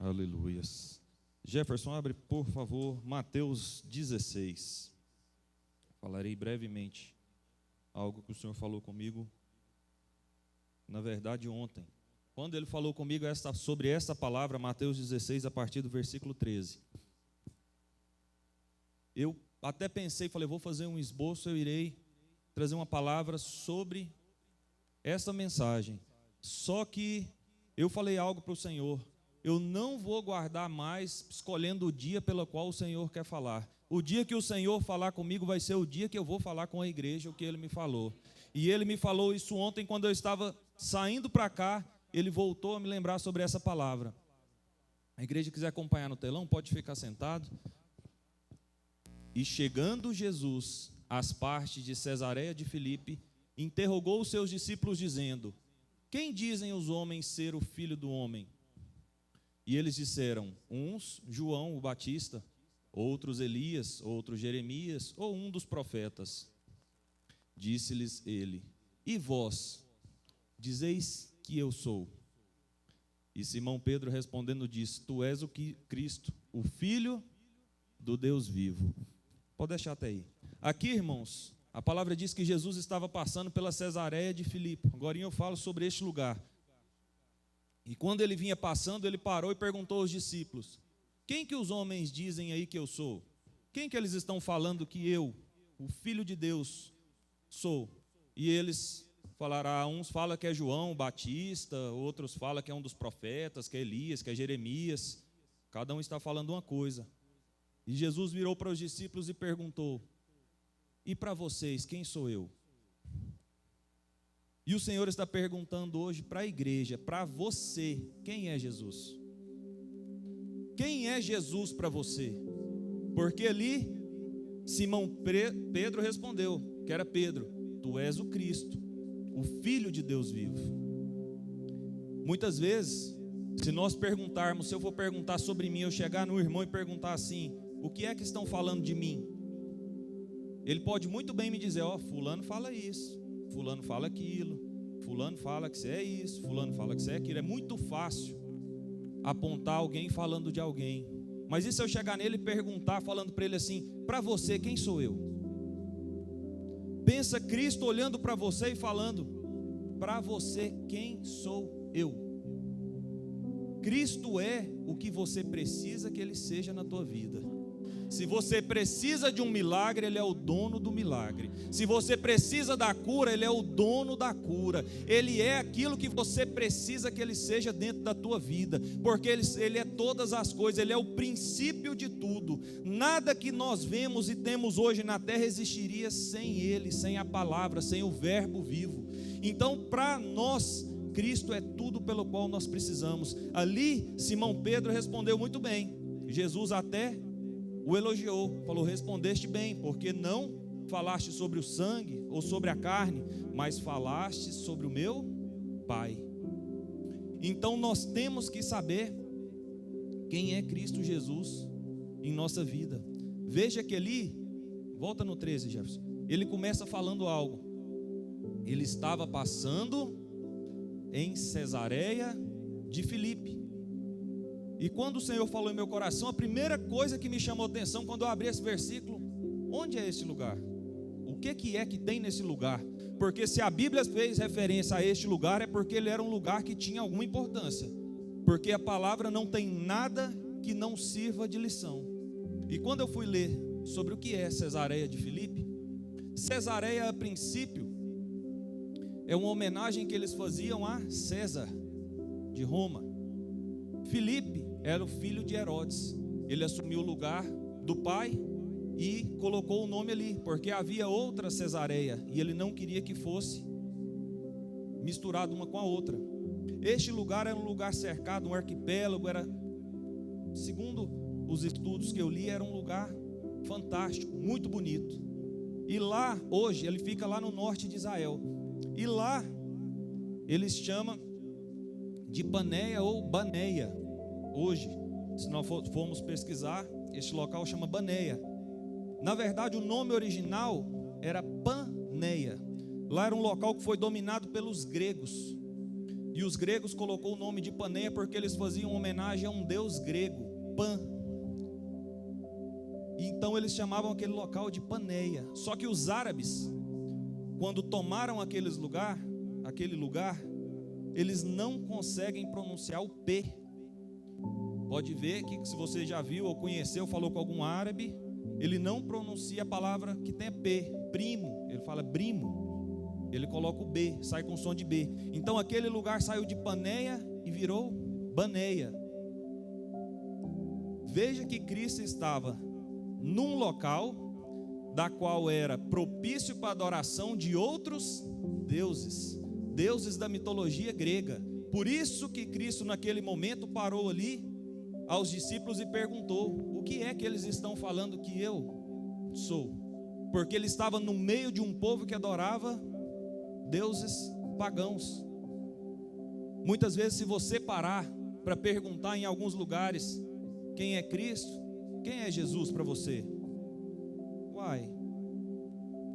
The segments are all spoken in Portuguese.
Aleluias. Jefferson, abre, por favor, Mateus 16. Falarei brevemente algo que o Senhor falou comigo, na verdade, ontem. Quando Ele falou comigo sobre esta palavra, Mateus 16, a partir do versículo 13. Eu até pensei, falei, vou fazer um esboço, eu irei trazer uma palavra sobre essa mensagem. Só que eu falei algo para o Senhor. Eu não vou guardar mais escolhendo o dia pelo qual o Senhor quer falar. O dia que o Senhor falar comigo vai ser o dia que eu vou falar com a igreja o que Ele me falou. E Ele me falou isso ontem quando eu estava saindo para cá. Ele voltou a me lembrar sobre essa palavra. A igreja quiser acompanhar no telão, pode ficar sentado. E chegando Jesus às partes de Cesareia de Filipe, interrogou os seus discípulos dizendo: quem dizem os homens ser o filho do homem? E eles disseram, uns João o Batista, outros Elias, outros Jeremias, ou um dos profetas. Disse-lhes ele: e vós, dizeis que eu sou? E Simão Pedro respondendo disse: tu és o Cristo, o Filho do Deus vivo. Pode deixar até aí. Aqui, irmãos, a palavra diz que Jesus estava passando pela Cesareia de Filipe. Agora eu falo sobre este lugar. E quando ele vinha passando, ele parou e perguntou aos discípulos: quem que os homens dizem aí que eu sou? Quem que eles estão falando que eu, o Filho de Deus, sou? E eles falaram, uns falam que é João Batista, outros falam que é um dos profetas, que é Elias, que é Jeremias. Cada um está falando uma coisa. E Jesus virou para os discípulos e perguntou: e para vocês, quem sou eu? E o Senhor está perguntando hoje para a igreja, para você, quem é Jesus? Quem é Jesus para você? Porque ali, Simão Pedro respondeu, que era Pedro: tu és o Cristo, o Filho de Deus vivo. Muitas vezes, se nós perguntarmos, se eu for perguntar sobre mim, eu chegar no irmão e perguntar assim: o que é que estão falando de mim? Ele pode muito bem me dizer: ó, fulano fala isso, fulano fala aquilo, fulano fala que você é isso, fulano fala que você é aquilo. É muito fácil apontar alguém falando de alguém. Mas e se eu chegar nele e perguntar, falando para ele assim: para você, quem sou eu? Pensa Cristo olhando para você e falando: para você, quem sou eu? Cristo é o que você precisa que Ele seja na tua vida. Se você precisa de um milagre, Ele é o dono do milagre. Se você precisa da cura, Ele é o dono da cura. Ele é aquilo que você precisa que Ele seja dentro da tua vida, porque Ele é todas as coisas, Ele é o princípio de tudo. Nada que nós vemos e temos hoje na terra existiria sem Ele, sem a palavra, sem o verbo vivo. Então, para nós, Cristo é tudo pelo qual nós precisamos. Ali, Simão Pedro respondeu muito bem. Jesus até o elogiou, falou: respondeste bem, porque não falaste sobre o sangue ou sobre a carne, mas falaste sobre o meu Pai. Então nós temos que saber quem é Cristo Jesus em nossa vida. Veja que ali, volta no 13, Jefferson, ele começa falando algo. Ele estava passando em Cesareia de Filipe. E quando o Senhor falou em meu coração, a primeira coisa que me chamou a atenção quando eu abri esse versículo: onde é esse lugar? O que é que tem nesse lugar? Porque se a Bíblia fez referência a este lugar, é porque ele era um lugar que tinha alguma importância. Porque a palavra não tem nada que não sirva de lição. E quando eu fui ler sobre o que é Cesareia de Filipe, Cesareia, a princípio, é uma homenagem que eles faziam a César de Roma. Filipe era o filho de Herodes. Ele assumiu o lugar do pai e colocou o nome ali, porque havia outra Cesareia e ele não queria que fosse misturado uma com a outra. Este lugar era um lugar cercado, um arquipélago, segundo os estudos que eu li, era um lugar fantástico, muito bonito. E lá, hoje, ele fica lá no norte de Israel. E lá, eles chamam de Paneia ou Baneia. Hoje, se nós formos pesquisar, este local chama Baneia. Na verdade, o nome original era Paneia. Lá era um local que foi dominado pelos gregos. E os gregos colocou o nome de Paneia porque eles faziam homenagem a um deus grego, Pan. Então eles chamavam aquele local de Paneia. Só que os árabes, quando tomaram aquele lugar, eles não conseguem pronunciar o P. Pode ver que se você já viu ou conheceu, falou com algum árabe, ele não pronuncia a palavra que tem P, primo, ele fala brimo, ele coloca o B, sai com som de B. Então aquele lugar saiu de Paneia e virou Baneia. Veja que Cristo estava num local da qual era propício para a adoração de outros deuses da mitologia grega. Por isso que Cristo naquele momento parou ali aos discípulos e perguntou: o que é que eles estão falando que eu sou? Porque ele estava no meio de um povo que adorava deuses pagãos. Muitas vezes, se você parar para perguntar em alguns lugares quem é Cristo, quem é Jesus para você? Uai,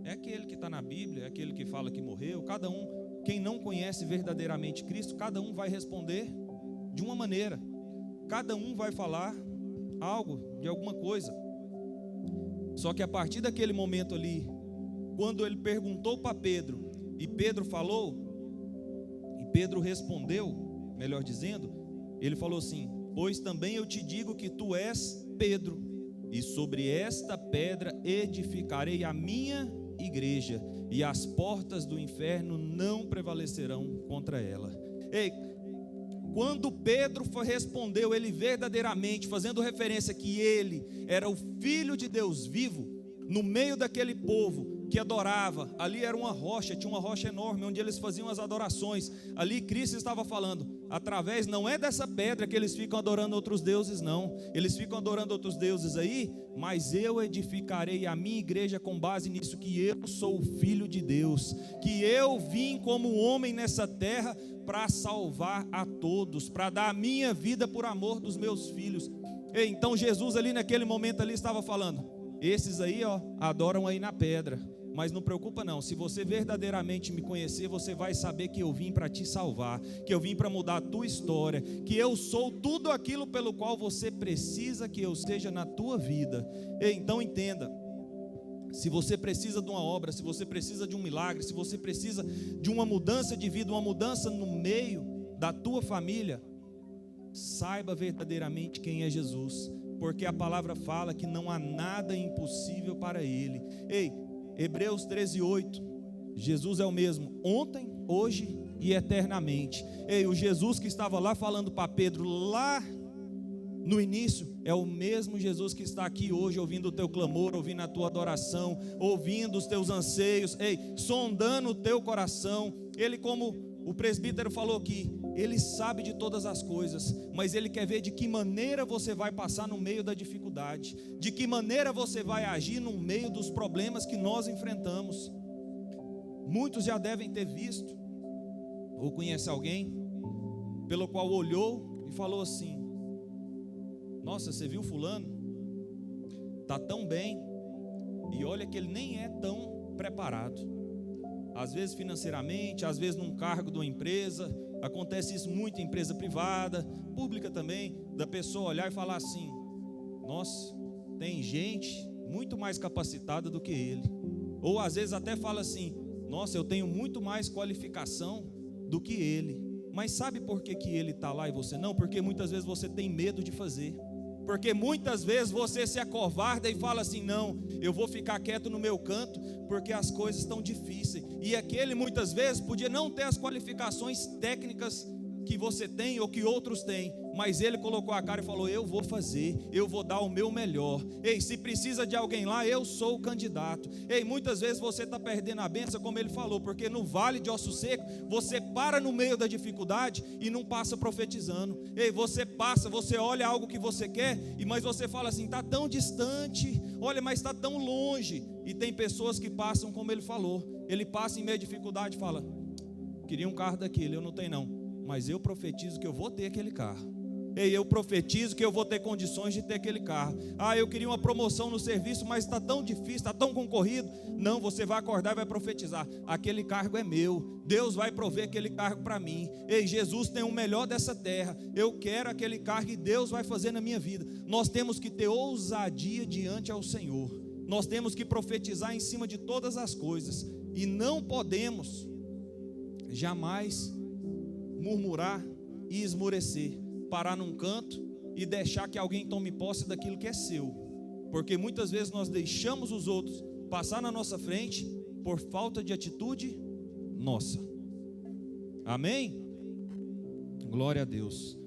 é aquele que está na Bíblia, é aquele que fala que morreu. Cada um, quem não conhece verdadeiramente Cristo, cada um vai responder de uma maneira. Cada um vai falar algo, de alguma coisa. Só que a partir daquele momento ali, quando ele perguntou para Pedro, e Pedro falou, e Pedro respondeu, melhor dizendo, ele falou assim: pois também eu te digo que tu és Pedro, e sobre esta pedra edificarei a minha igreja, e as portas do inferno não prevalecerão contra ela. Ei, quando Pedro respondeu, ele verdadeiramente, fazendo referência que ele era o Filho de Deus vivo, no meio daquele povo que adorava, ali era uma rocha, tinha uma rocha enorme, onde eles faziam as adorações. Ali Cristo estava falando, através, não é dessa pedra que eles ficam adorando outros deuses, não. Eles ficam adorando outros deuses aí, mas eu edificarei a minha igreja com base nisso, que eu sou o Filho de Deus, que eu vim como homem nessa terra para salvar a todos, para dar a minha vida por amor dos meus filhos. E então Jesus ali naquele momento ali estava falando: esses aí adoram aí na pedra, mas não preocupa não, se você verdadeiramente me conhecer, você vai saber que eu vim para te salvar, que eu vim para mudar a tua história, que eu sou tudo aquilo pelo qual você precisa que eu seja na tua vida. E então entenda, se você precisa de uma obra, se você precisa de um milagre, se você precisa de uma mudança de vida, uma mudança no meio da tua família, saiba verdadeiramente quem é Jesus, porque a palavra fala que não há nada impossível para Ele. Ei, Hebreus 13:8, Jesus é o mesmo ontem, hoje e eternamente. Ei, o Jesus que estava lá falando para Pedro lá no início, é o mesmo Jesus que está aqui hoje, ouvindo o teu clamor, ouvindo a tua adoração, ouvindo os teus anseios, ei, sondando o teu coração. Ele, como o presbítero falou aqui, Ele sabe de todas as coisas, mas Ele quer ver de que maneira você vai passar no meio da dificuldade, de que maneira você vai agir no meio dos problemas que nós enfrentamos. Muitos já devem ter visto, ou conhece alguém, pelo qual olhou e falou assim: nossa, você viu fulano? Está tão bem, e olha que ele nem é tão preparado. Às vezes financeiramente, às vezes num cargo de uma empresa. Acontece isso muito em empresa privada, pública também, da pessoa olhar e falar assim: nossa, tem gente muito mais capacitada do que ele. Ou às vezes até fala assim: nossa, eu tenho muito mais qualificação do que ele. Mas sabe por que ele está lá e você não? Porque muitas vezes você tem medo de fazer. Porque muitas vezes você se acovarda e fala assim: não, eu vou ficar quieto no meu canto, porque as coisas estão difíceis. E aquele muitas vezes podia não ter as qualificações técnicas que você tem ou que outros têm, mas ele colocou a cara e falou: eu vou fazer, eu vou dar o meu melhor. Ei, se precisa de alguém lá, eu sou o candidato. Ei, muitas vezes você está perdendo a bênção, como ele falou, porque no vale de osso seco, você para no meio da dificuldade e não passa profetizando. Ei, você passa, você olha algo que você quer, mas você fala assim: está tão distante, olha, mas está tão longe. E tem pessoas que passam como ele falou, ele passa em meio à dificuldade e fala: queria um carro daquele, eu não tenho não, mas eu profetizo que eu vou ter aquele carro. Ei, eu profetizo que eu vou ter condições de ter aquele carro. Ah, eu queria uma promoção no serviço, mas está tão difícil, está tão concorrido. Não, você vai acordar e vai profetizar: aquele cargo é meu, Deus vai prover aquele cargo para mim. Ei, Jesus tem o melhor dessa terra, eu quero aquele cargo e Deus vai fazer na minha vida. Nós temos que ter ousadia diante ao Senhor. Nós temos que profetizar em cima de todas as coisas. E não podemos jamais murmurar e esmorecer, parar num canto e deixar que alguém tome posse daquilo que é seu, porque muitas vezes nós deixamos os outros passar na nossa frente por falta de atitude nossa. Amém? Glória a Deus.